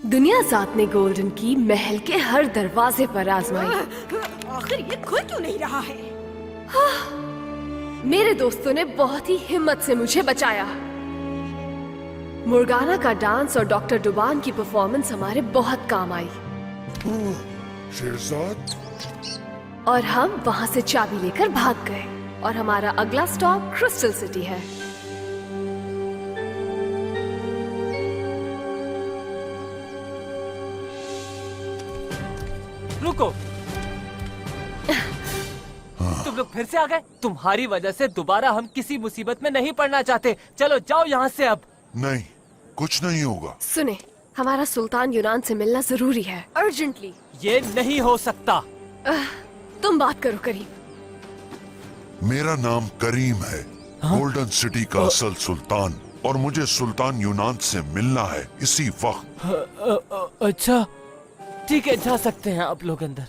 दुनिया ज़ात ने गोल्डन की महल के हर दरवाजे पर आजमाई। आखिर ये खुल क्यों नहीं रहा है? मेरे दोस्तों ने बहुत ही हिम्मत से मुझे बचाया। मुर्गाना का डांस और डॉक्टर डुबान की परफॉर्मेंस हमारे बहुत काम आई। शेरजाद, और हम वहाँ से चाबी लेकर भाग गए और हमारा अगला स्टॉप क्रिस्टल सिटी है। रुको, तुम लोग फिर से आ गए। तुम्हारी वजह से दोबारा हम किसी मुसीबत में नहीं पड़ना चाहते। चलो जाओ यहाँ से अब। नहीं, कुछ नहीं होगा। सुने, हमारा सुल्तान यूनान से मिलना जरूरी है, अर्जेंटली। ये नहीं हो सकता। तुम बात करो करीम। मेरा नाम करीम है, गोल्डन सिटी का असल सुल्तान, और मुझे सुल्तान यूनान से मिलना है इसी वक्त। अच्छा ठीक है, जा सकते हैं आप लोग अंदर।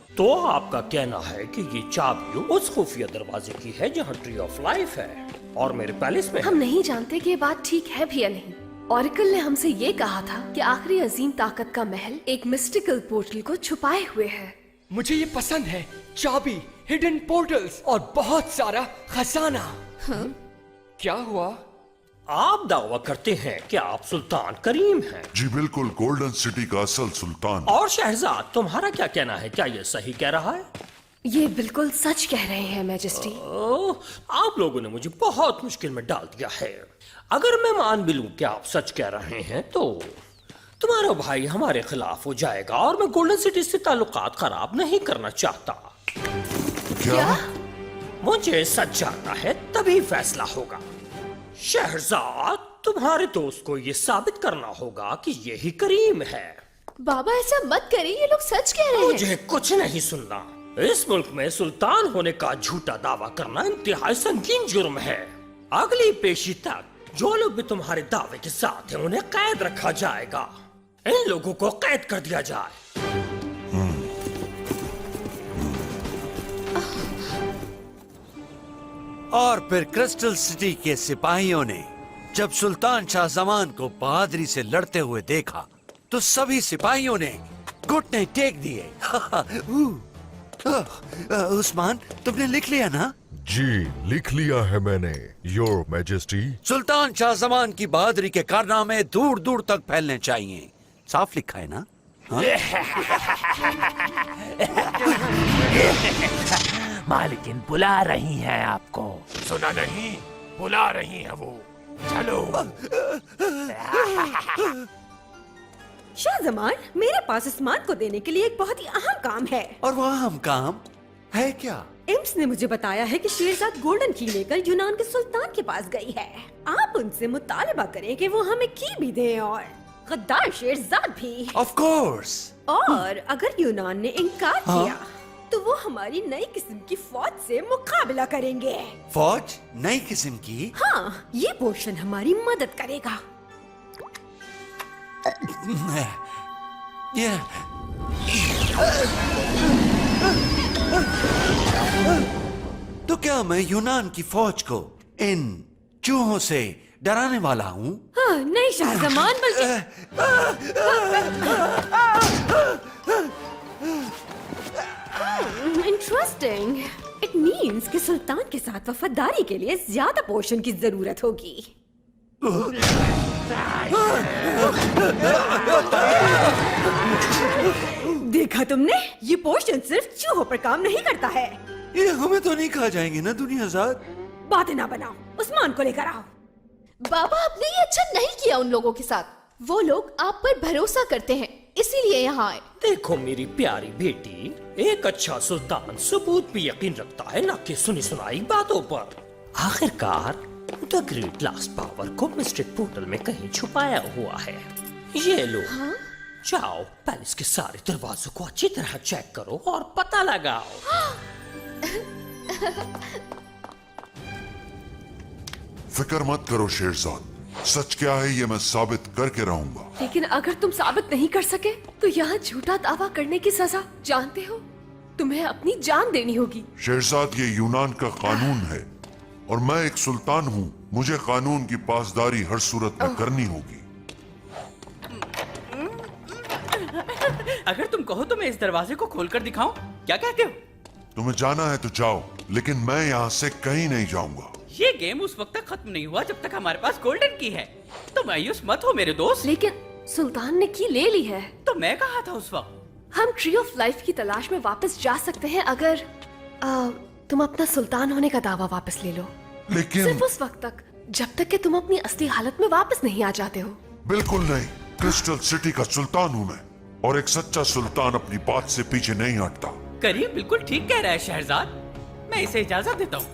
तो आपका कहना है कि ये चाबी उस खुफिया दरवाजे की है जहाँ ट्री ऑफ लाइफ है और मेरे पैलेस में है। हम नहीं जानते कि ये बात ठीक है भी या नहीं। ऑरिकल ने हमसे ये कहा था कि आखिरी अजीम ताकत का महल एक मिस्टिकल पोर्टल को छुपाए हुए है। मुझे ये पसंद है, चाबी, हिडन पोर्टल्स और बहुत सारा खजाना। क्या हुआ? आप दावा करते हैं कि आप सुल्तान करीम हैं। जी बिल्कुल, गोल्डन सिटी का असल सुल्तान। और शहजाद, तुम्हारा क्या कहना है? क्या ये सही कह रहा है? ये बिल्कुल सच कह रहे हैं मैजेस्टी। आप लोगों ने मुझे बहुत मुश्किल में डाल दिया है। अगर मैं मान भी लूं कि आप सच कह रहे हैं तो तुम्हारा भाई हमारे खिलाफ हो जाएगा और मैं गोल्डन सिटी से ताल्लुकात खराब नहीं करना चाहता। क्या? मुझे सच जानना है, तभी फैसला होगा। शहजाद, तुम्हारे दोस्त को ये साबित करना होगा कि यही करीम है। बाबा ऐसा मत करें, ये लोग सच कह रहे हैं। मुझे कुछ नहीं सुनना। इस मुल्क में सुल्तान होने का झूठा दावा करना इंतहाई संगीन जुर्म है। अगली पेशी तक जो लोग भी तुम्हारे दावे के साथ हैं उन्हें कैद रखा जाएगा। इन लोगों को कैद कर दिया जाए। और फिर क्रिस्टल सिटी के सिपाहियों ने जब सुल्तान शाहजमान को बहादुरी से लड़ते हुए देखा तो सभी सिपाहियों ने घुटने टेक दिए। उस्मान, तुमने लिख लिया ना? जी, लिख लिया है मैंने, योर मैजेस्टी। सुल्तान शाहजमान की बहादुरी के कारनामे दूर दूर तक फैलने चाहिए। साफ लिखा है ना? मालकिन बुला रही हैं आपको। सुना नहीं? बुला रही है वो। चलो। शाहजमान, मेरे पास उस्मान को देने के लिए एक बहुत ही अहम काम है। और वह अहम काम है क्या? इम्स ने मुझे बताया है कि शेरजाद गोल्डन की लेकर यूनान के सुल्तान के पास गई है। आप उनसे मुतालबा करें कि वो हमें की भी दें और गद्दार शेरजाद भी। Of course. और अगर यूनान ने इनकार किया तो वो हमारी नई किस्म की फौज से मुकाबला करेंगे। फौज? नई किस्म की? हाँ, ये पोर्शन हमारी मदद करेगा। ये तो क्या मैं यूनान की फौज को इन चूहों से डराने वाला हूँ? हाँ, नहीं शाहजमान, बल्कि इंटरेस्टिंग। इट मीन्स कि सुल्तान के साथ वफादारी के लिए ज्यादा पोर्शन की जरूरत होगी। देखा तुमने? ये पोर्शन सिर्फ चूहों पर काम नहीं करता है। ये हमें तो नहीं खा जाएंगे ना दुनियाज़ाद? बातें ना बनाओ, उस्मान को लेकर आओ। बाबा, आपने ये अच्छा नहीं किया उन लोगों के साथ। वो लोग आप पर भरोसा करते हैं, इसीलिए यहाँ आए। देखो मेरी प्यारी बेटी, एक अच्छा सुल्तान सबूत पे यकीन रखता है, न कि सुनी सुनाई बातों पर। आखिरकार द ग्रेट लास्ट पावर को मिस्टिक पोर्टल में कहीं छुपाया हुआ है। ये लो। जाओ, पैलेस के सारे दरवाजों को अच्छी तरह चेक करो और पता लगाओ। फिक्र मत करो शेरजाद, सच क्या है ये मैं साबित करके रहूंगा। लेकिन अगर तुम साबित नहीं कर सके तो यहाँ झूठा दावा करने की सजा जानते हो? तुम्हें अपनी जान देनी होगी। शेरजाद, ये यूनान का कानून है और मैं एक सुल्तान हूँ। मुझे कानून की पासदारी हर सूरत में करनी होगी। अगर तुम कहो तो मैं इस दरवाजे को खोलकर दिखाऊं, क्या कहते हो? तुम्हें जाना है तो जाओ, लेकिन मैं यहाँ से कहीं नहीं जाऊंगा। ये गेम उस वक्त तक खत्म नहीं हुआ जब तक हमारे पास गोल्डन की है। तो मायूस मत हो मेरे दोस्त। लेकिन सुल्तान ने की ले ली है। तो मैं कहा था उस वक्त। हम ट्री ऑफ लाइफ की तलाश में वापस जा सकते हैं अगर तुम अपना सुल्तान होने का दावा वापस ले लो। लेकिन सिर्फ उस वक्त तक जब तक कि तुम अपनी असली हालत में वापस नहीं आ जाते हो। बिल्कुल नहीं, क्रिस्टल सिटी का सुल्तान हूँ मैं, और एक सच्चा सुल्तान अपनी बात से पीछे नहीं हटता। करीम बिल्कुल ठीक कह रहा है शहरजाद, मैं इसे इजाजत देता हूँ।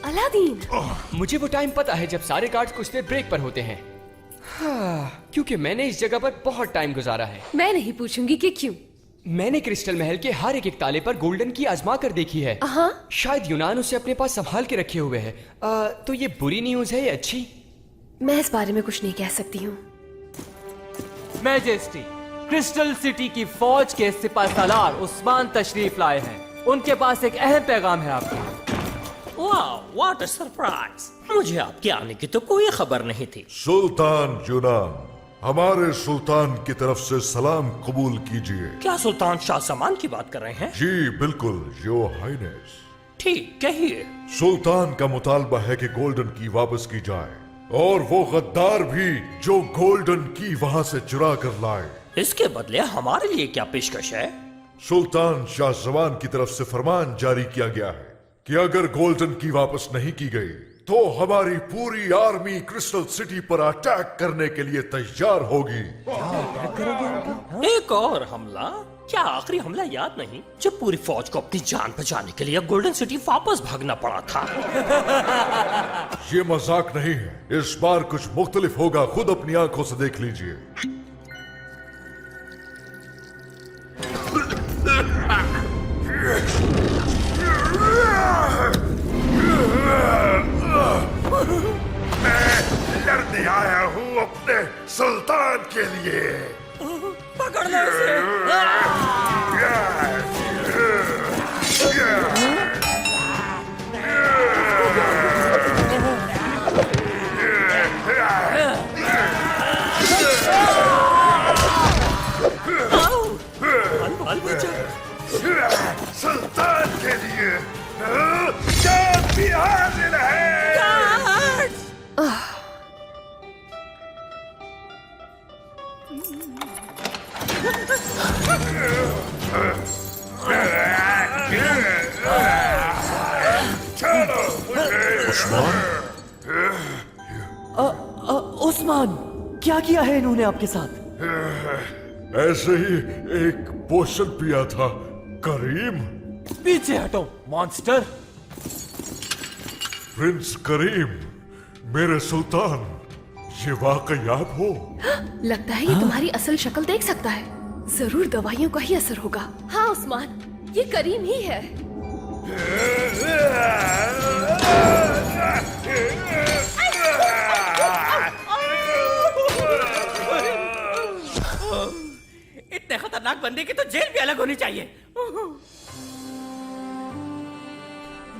अलादीन, मुझे वो टाइम पता है जब सारे गार्ड्स कुछ देर ब्रेक पर होते हैं। हाँ, क्योंकि मैंने इस जगह पर बहुत टाइम गुजारा है। मैं नहीं पूछूंगी कि क्यों। मैंने क्रिस्टल महल के हर एक ताले पर गोल्डन की आजमा कर देखी है। हाँ? शायद यूनान उसे अपने पास संभाल के रखे हुए है। तो ये बुरी न्यूज़ है या अच्छी? मैं इस बारे में कुछ नहीं कह सकती हूँ। मैजेस्टी, क्रिस्टल सिटी की फौज के सिपाहीसालार उस्मान तशरीफ लाए हैं। उनके पास एक अहम पैगाम है आपके। वाह, व्हाट अ सरप्राइज! मुझे आपके आने की तो कोई खबर नहीं थी। सुल्तान यूनान, हमारे सुल्तान की तरफ से सलाम कबूल कीजिए। क्या सुल्तान शाह जमान की बात कर रहे हैं? जी बिल्कुल, योर हाइनेस। ठीक कहिए। सुल्तान का मुतालबा है कि गोल्डन की वापस की जाए, और वो गद्दार भी जो गोल्डन की वहाँ से चुरा कर लाए। इसके बदले हमारे लिए क्या पेशकश है? सुल्तान शाह जमान की तरफ से फरमान जारी किया गया है कि अगर गोल्डन की वापस नहीं की गई तो हमारी पूरी आर्मी क्रिस्टल सिटी पर अटैक करने के लिए तैयार होगी। एक और हमला? क्या आखिरी हमला याद नहीं जब पूरी फौज को अपनी जान बचाने के लिए गोल्डन सिटी वापस भागना पड़ा था? ये मजाक नहीं है, इस बार कुछ मुख्तलिफ होगा, खुद अपनी आंखों से देख लीजिए। मैं लड़ने आया हूँ अपने सुल्तान के लिए। पकड़ लो इसे। सुल्तान के लिए जान भी हाजिर है। उस्मान, क्या किया है इन्होंने आपके साथ? ऐसे ही एक पोशन पिया था करीम। पीछे हटो मॉन्स्टर। प्रिंस करीम, मेरे सुल्तान, ये वाकई आप हो? लगता है ये तुम्हारी असल शक्ल देख सकता है। जरूर दवाइयों का ही असर होगा। हाँ उस्मान, ये करीम ही है। इतने खतरनाक बंदे की तो जेल भी अलग होनी चाहिए।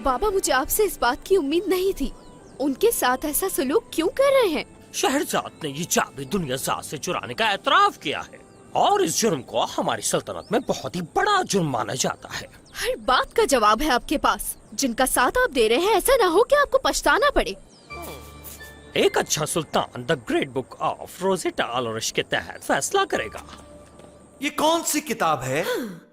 बाबा, मुझे आपसे इस बात की उम्मीद नहीं थी। उनके साथ ऐसा सलूक क्यों कर रहे हैं? शहरजाद ने ये चाबी दुनियाजाद से चुराने का एतराफ किया है, और इस जुर्म को हमारी सल्तनत में बहुत ही बड़ा जुर्म माना जाता है। हर बात का जवाब है आपके पास। जिनका साथ आप दे रहे हैं, ऐसा ना हो कि आपको पछताना पड़े। एक अच्छा sultan the great book of रोजेटा अल-अरश के तहत फैसला करेगा। ये कौन सी किताब है?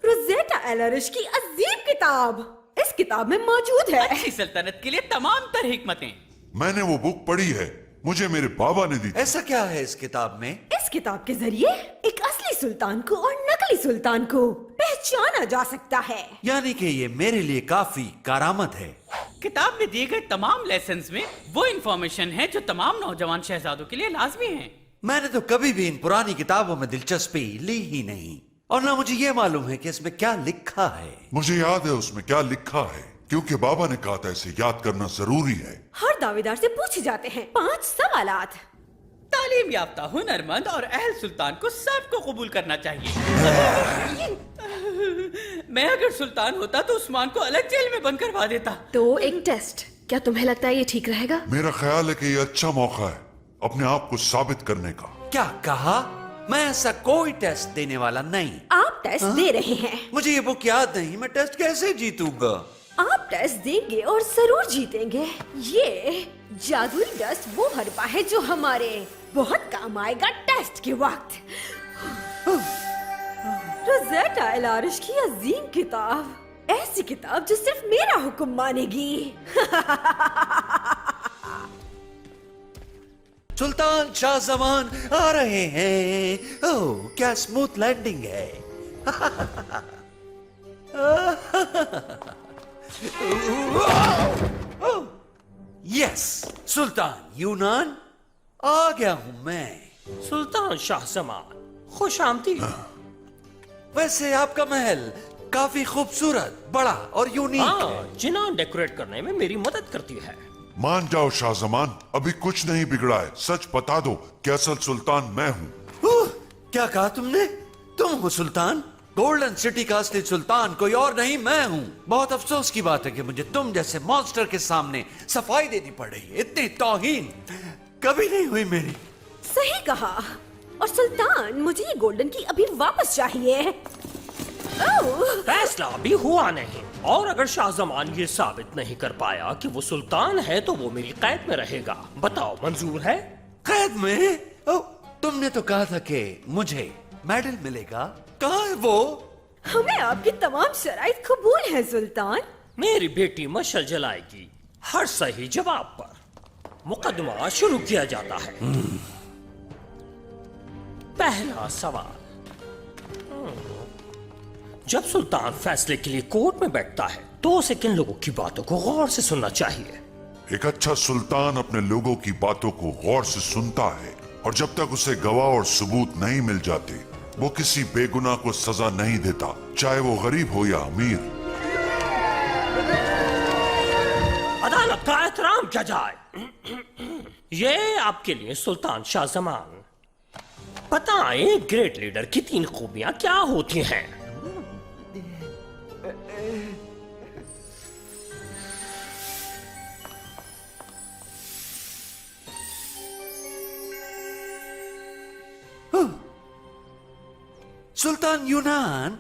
रोजेटा अल-अरश की अजीम किताब इस किताब में मौजूद है। अच्छी सल्तनत के लिए तमाम तरह हिकमतें। मैंने वो बुक पढ़ी है, मुझे मेरे बाबा ने दी। ऐसा क्या है इस किताब में? इस किताब के जरिए एक असली सुल्तान को और नकली सुल्तान को पहचाना जा सकता है। यानी कि ये मेरे लिए काफी करामत है। किताब में दिए गए तमाम लेसन्स में वो इन्फॉर्मेशन है जो तमाम नौजवान शहजादों के लिए लाजमी है। मैंने तो कभी भी इन पुरानी किताबों में दिलचस्पी ली ही नहीं, और ना मुझे ये मालूम है कि इसमें क्या लिखा है। मुझे याद है उसमें क्या लिखा है, क्योंकि बाबा ने कहा था इसे याद करना जरूरी है। हर दावेदार से पूछे जाते हैं 5 सवालात। तालीम याफ्ता, हुनरमंद और अहल सुल्तान को सबको कबूल करना चाहिए। मैं अगर सुल्तान होता तो उस्मान को अलग जेल में बंद करवा देता। तो एक टेस्ट, क्या तुम्हें लगता है ये ठीक रहेगा? मेरा ख्याल है कि ये अच्छा मौका है अपने आप को साबित करने का। क्या कहा? मैं ऐसा कोई टेस्ट देने वाला नहीं। आप टेस्ट दे रहे हैं। मुझे ये बुक याद नहीं, मैं टेस्ट कैसे जीतूंगा? आप टेस्ट देंगे और जरूर जीतेंगे। ये जादुई डस्ट वो हरबा है जो हमारे बहुत काम आएगा टेस्ट के वक्त। रोज़ेटा एल आरिश की अजीम किताब, ऐसी किताब जो सिर्फ मेरा हुक्म मानेगी। सुल्तान शाहजमान आ रहे हैं। ओह, क्या स्मूथ लैंडिंग है। यस, सुल्तान यूनान, आ गया हूं मैं। सुल्तान शाहजमान, खुश आमदीद। वैसे आपका महल काफी खूबसूरत, बड़ा और यूनिक है। हाँ, जिनान डेकोरेट करने में मेरी मदद करती है। मान जाओ शाहजमान, अभी कुछ नहीं बिगड़ा है। सच बता दो कि असल सुल्तान मैं हूँ। क्या कहा तुमने? तुम हो सुल्तान? गोल्डन सिटी का असली सुल्तान कोई और नहीं, मैं हूँ। बहुत अफसोस की बात है कि मुझे तुम जैसे मॉन्स्टर के सामने सफाई देनी पड़ रही है। इतनी तौहीन कभी नहीं हुई मेरी। सही कहा। और सुल्तान, मुझे ये गोल्डन की अभी वापस चाहिए। ओह, फैसला अभी हुआ नहीं, और अगर शाहजमान ये साबित नहीं कर पाया कि वो सुल्तान है तो वो मेरी कैद में रहेगा। बताओ, मंजूर है? कैद में? ओह, तुमने तो कहा था कि मुझे मेडल मिलेगा। कहाँ है वो? हमें आपकी तमाम शराइत कबूल है सुल्तान। मेरी बेटी मशल जलाएगी हर सही जवाब पर। मुकदमा शुरू किया जाता है। पहला सवाल। जब सुल्तान फैसले के लिए कोर्ट में बैठता है तो उसे किन लोगों की बातों को गौर से सुनना चाहिए? एक अच्छा सुल्तान अपने लोगों की बातों को गौर से सुनता है, और जब तक उसे गवाह और सबूत नहीं मिल जाते वो किसी बेगुनाह को सजा नहीं देता, चाहे वो गरीब हो या अमीर। अदालत का एहतराम किया जाए। ये आपके लिए सुल्तान शाहजमान। बताएं, ग्रेट लीडर की 3 खूबियां क्या होती हैं? सुल्तान यूनान,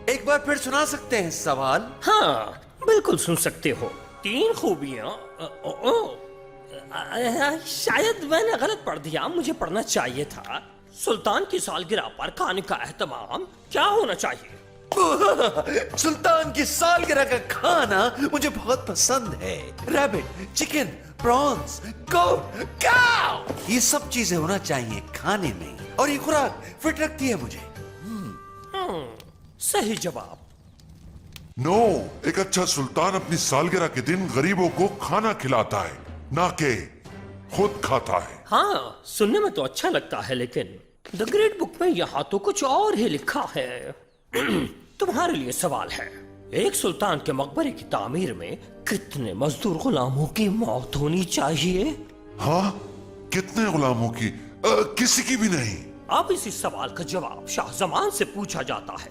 एक बार फिर सुना सकते हैं सवाल? हाँ, बिल्कुल सुन सकते हो। 3 खूबियां। शायद मैंने गलत पढ़ दिया, मुझे पढ़ना चाहिए था। सुल्तान की सालगिरह पर खाने का एहतमाम क्या होना चाहिए? सुल्तान की सालगिरह का खाना मुझे बहुत पसंद है। रैबिट, चिकन, प्रॉन्स, गोट, काऊ, ये सब चीजें होना चाहिए खाने में, और ये खुराक फिट रखती है मुझे। सही जवाब। नो, एक अच्छा सुल्तान अपनी सालगिरह के दिन गरीबों को खाना खिलाता है, ना कि खुद खाता है। हाँ, सुनने में तो अच्छा लगता है, लेकिन द ग्रेट बुक में यहाँ तो कुछ और ही लिखा है। तुम्हारे लिए सवाल है। एक सुल्तान के मकबरे की तामीर में कितने मजदूर गुलामों की मौत होनी चाहिए? हाँ, कितने गुलामों की? किसी की भी नहीं। अब इसी सवाल का जवाब शाहजमान से पूछा जाता है।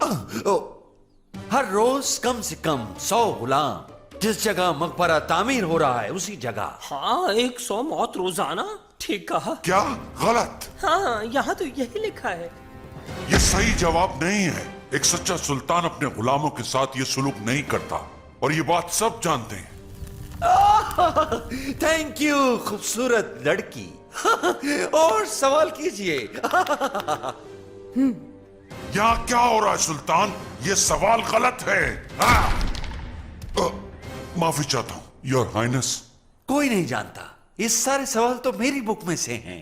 हर रोज कम से कम 100 गुलाम। जिस जगह मकबरा तामीर हो रहा है उसी जगह। हाँ, 100 मौत रोजाना। ठीक कहा। क्या गलत? हाँ, यहाँ तो यही लिखा है। ये सही जवाब नहीं है। एक सच्चा सुल्तान अपने गुलामों के साथ ये सुलूक नहीं करता, और ये बात सब जानते हैं। थैंक यू खूबसूरत लड़की। और सवाल कीजिए। यहाँ क्या हो रहा है सुल्तान? ये सवाल गलत है। माफी चाहता हूँ योर हाइनेस। कोई नहीं जानता, ये सारे सवाल तो मेरी बुक में से हैं।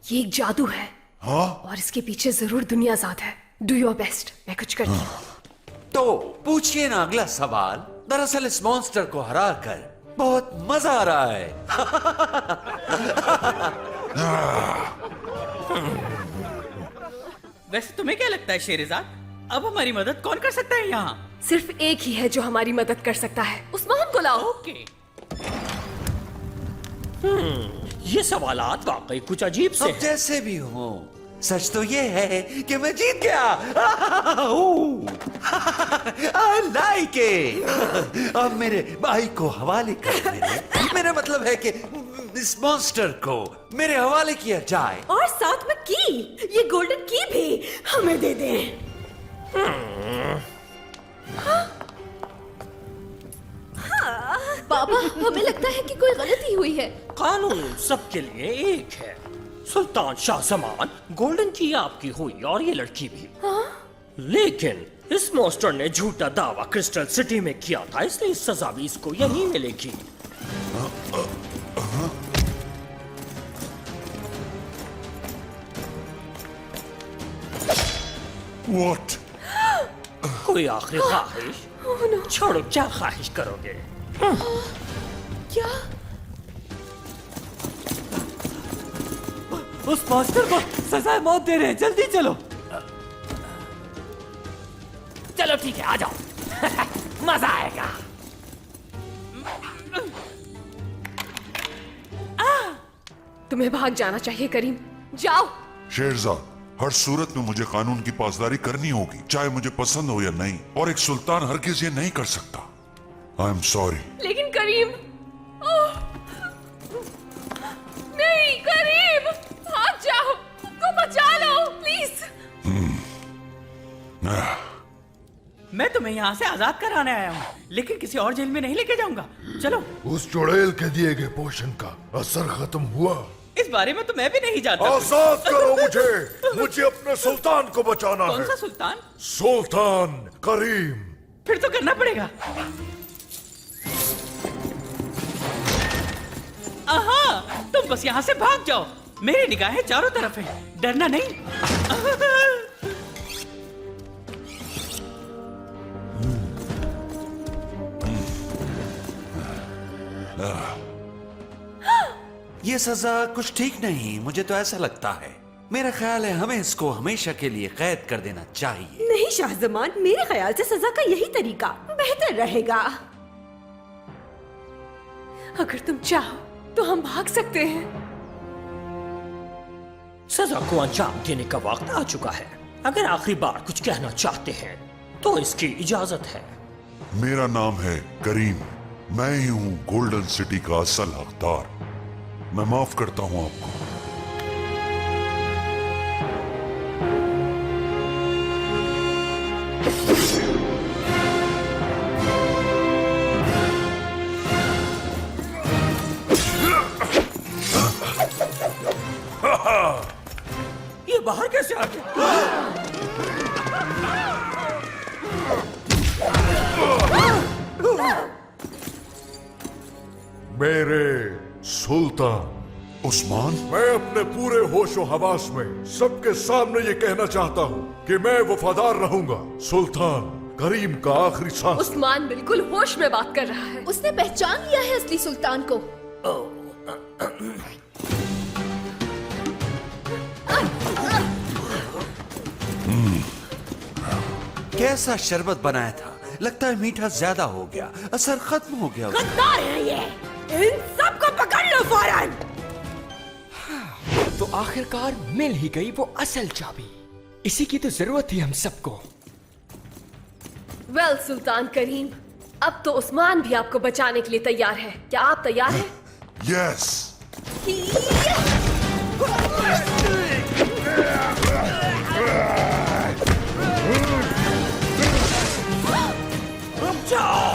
ये एक जादू है। हाँ? और इसके पीछे जरूर दुनियाजाद है। डू योर बेस्ट, मैं कुछ करती हूँ। तो पूछिए ना अगला सवाल। दरअसल इस मॉन्स्टर को हरा कर बहुत मजा आ रहा है। वैसे तुम्हें क्या लगता है शेरजाद, अब हमारी मदद कौन कर सकता है यहाँ? सिर्फ एक ही है जो हमारी मदद कर सकता है। उस्मान को लाओ। ओके। ये सवालात वाकई कुछ अजीब से अब हैं। जैसे भी हो, सच तो ये है कि मैं जीत गया। I like it। अब मेरे भाई को हवाले कर दे। मेरा मतलब है कि इस मॉन्स्टर को मेरे हवाले किया जाए। और साथ में की, ये गोल्डन की भी हमें दे दें। बाबा, हमें लगता है कि कोई गलती हुई है। कानून सबके लिए एक है। सुल्तान शाहजमान, गोल्डन की आपकी हुई और ये लड़की भी। लेकिन इस मॉन्स्टर ने झूठा दावा क्रिस्टल सिटी में किया था, इसलिए सजा भी इसको यही मिलेगी। What? कोई आखिरी ख्वाहिश? छोड़ो, क्या ख्वाहिश करोगे? क्या? उस मॉन्स्टर को सजा मौत दे रहे हैं, जल्दी चलो। चलो ठीक है, आ जाओ। मजा आएगा। तुम्हें भाग जाना चाहिए करीम, जाओ। शेरजाद, हर सूरत में मुझे कानून की पासदारी करनी होगी, चाहे मुझे पसंद हो या नहीं, और एक सुल्तान हरगिज ये नहीं कर सकता। I am sorry. लेकिन करीम, नहीं करीम, भाग जाओ, को बचा लो प्लीज। मैं तुम्हें यहाँ से आजाद कराने आया हूँ, लेकिन किसी और जेल में नहीं लेके जाऊंगा। चलो। उस चुड़ैल के दिए गए पोषण का असर खत्म हुआ। इस बारे में तो मैं भी नहीं जानता। आजाद करो मुझे। मुझे अपने सुल्तान को बचाना कौन है। सा सुल्तान? सुल्तान करीम। फिर तो करना पड़ेगा। आहा, तुम बस यहाँ से भाग जाओ। मेरी निगाहें चारों तरफ हैं, डरना नहीं। ये सजा कुछ ठीक नहीं, मुझे तो ऐसा लगता है। मेरा ख्याल है हमें इसको हमेशा के लिए कैद कर देना चाहिए। नहीं शाहजमान, मेरे ख्याल से सजा का यही तरीका बेहतर रहेगा। अगर तुम चाहो तो हम भाग सकते हैं। सजा को अंजाम देने का वक्त आ चुका है। अगर आखिरी बार कुछ कहना चाहते हैं तो इसकी इजाजत है। मेरा नाम है करीम। मैं ही हूँ गोल्डन सिटी का असल हकदार। मैं माफ करता हूँ आपको। ये बाहर कैसे आ गया? मेरे सुल्तान उस्मान, मैं अपने पूरे होशो हवास में सबके सामने ये कहना चाहता हूँ कि मैं वफादार रहूंगा। सुल्तान करीम का आखिरी सांस। उस्मान बिल्कुल होश में बात कर रहा है। उसने पहचान लिया है असली सुल्तान को। कैसा शरबत बनाया था, लगता है मीठा ज्यादा हो गया, असर खत्म हो गया। गद्दार है ये, इन सबको पकड़ लो फौरन। तो आखिरकार मिल ही गई वो असल चाबी। इसी की तो जरूरत थी हम सबको। वेल सुल्तान करीम, अब तो उस्मान भी आपको बचाने के लिए तैयार है। क्या आप तैयार हैं? यस। रुक जाओ,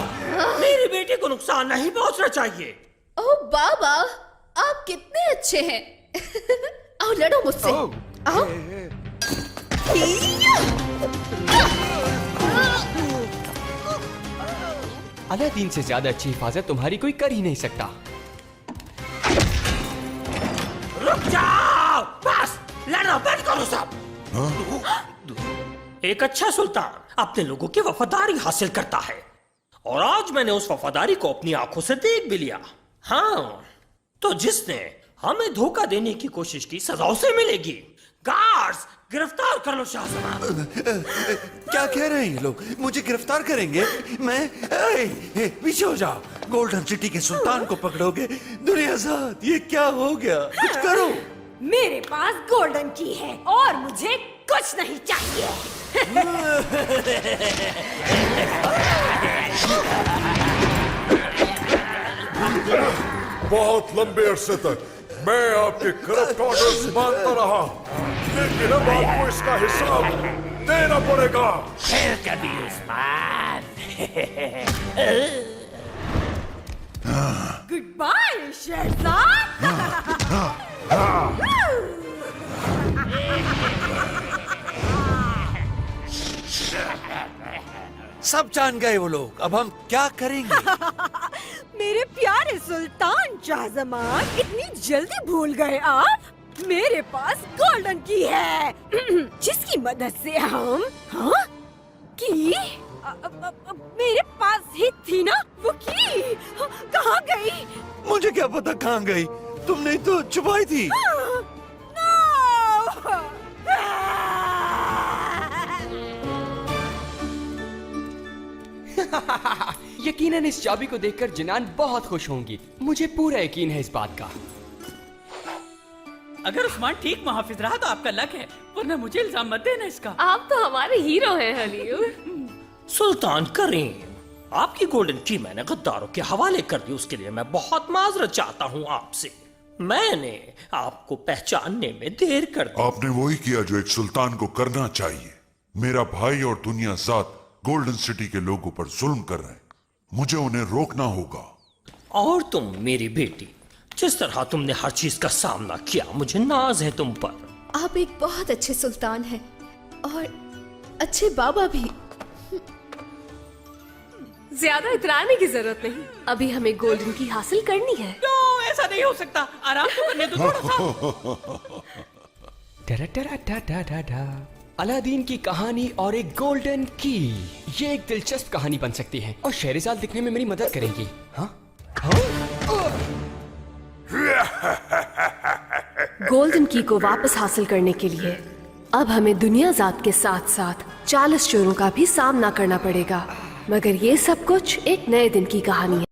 मेरी बेटी को नुकसान नहीं पहुंचना चाहिए। ओह बाबा, आप कितने अच्छे हैं। आओ लड़ो मुझसे। आओ। अलादीन से ज्यादा अच्छी हिफाजत तुम्हारी कोई कर ही नहीं सकता। रुक जाओ, बस लड़ना बंद करो सब। एक अच्छा सुल्तान अपने लोगों की वफादारी हासिल करता है, और आज मैंने उस वफादारी को अपनी आंखों से देख भी लिया। हाँ, तो जिसने हमें धोखा देने की कोशिश की सजा उसे मिलेगी। गार्ड्स, गिरफ्तार कर लो शाहजहां। क्या कह रहे हैं ये लोग? मुझे गिरफ्तार करेंगे? मैं पीछे हो जाओ। गोल्डन सिटी के सुल्तान को पकड़ोगे? दुनिया आजाद, ये क्या हो गया? कुछ करो। मेरे पास गोल्डन की है और मुझे कुछ नहीं चाहिए। बहुत लंबे अरसे तक मैं आपके करप्ट ऑर्डर्स मानता रहा, लेकिन अब आपको इसका हिसाब देना पड़ेगा। फिर कभी उस्मान। Good bye Sherzad. सब जान गए वो लोग, अब हम क्या करेंगे? मेरे प्यारे सुल्तान शाहजमान, इतनी जल्दी भूल गए आप? मेरे पास गोल्डन की है जिसकी मदद से हम की मेरे पास ही थी ना, वो की कहाँ गई? मुझे क्या पता कहाँ गई, तुमने तो छुपाई थी। यकीनन इस चाबी को देखकर जिनान बहुत खुश होंगी। मुझे पूरा यकीन है इस बात का। अगर उस्मान ठीक मुहाफिज रहा तो आपका लक है, वरना मुझे इल्जाम मत देना इसका। आप तो हमारे हीरो हैं हलीम। सुल्तान करीम, आपकी गोल्डन की मैंने गद्दारों के हवाले कर दी, उसके लिए मैं बहुत माजरत चाहता हूँ आपसे। मैंने आपको पहचानने में देर कर दी। आपने वही किया जो एक सुल्तान को करना चाहिए। मेरा भाई और दुनिया ज़ात गोल्डन सिटी के लोगों पर जुल्म कर रहे हैं, मुझे उन्हें रोकना होगा। और तुम मेरी बेटी, जिस तरह तुमने हर चीज का सामना किया, मुझे नाज है तुम पर। आप एक बहुत अच्छे सुल्तान हैं और अच्छे बाबा भी। ज्यादा इतराने की जरूरत नहीं, अभी हमें गोल्डन की हासिल करनी है। नो, ऐसा नहीं हो सकता, आराम तो करने दो थोड़ा सा। अलादीन की कहानी और एक गोल्डन की, ये एक दिलचस्प कहानी बन सकती है और शहरजाद दिखने में मेरी मदद करेंगी। गोल्डन की को वापस हासिल करने के लिए अब हमें दुनिया ज़ात के साथ साथ 40 चोरों का भी सामना करना पड़ेगा, मगर ये सब कुछ एक नए दिन की कहानी है।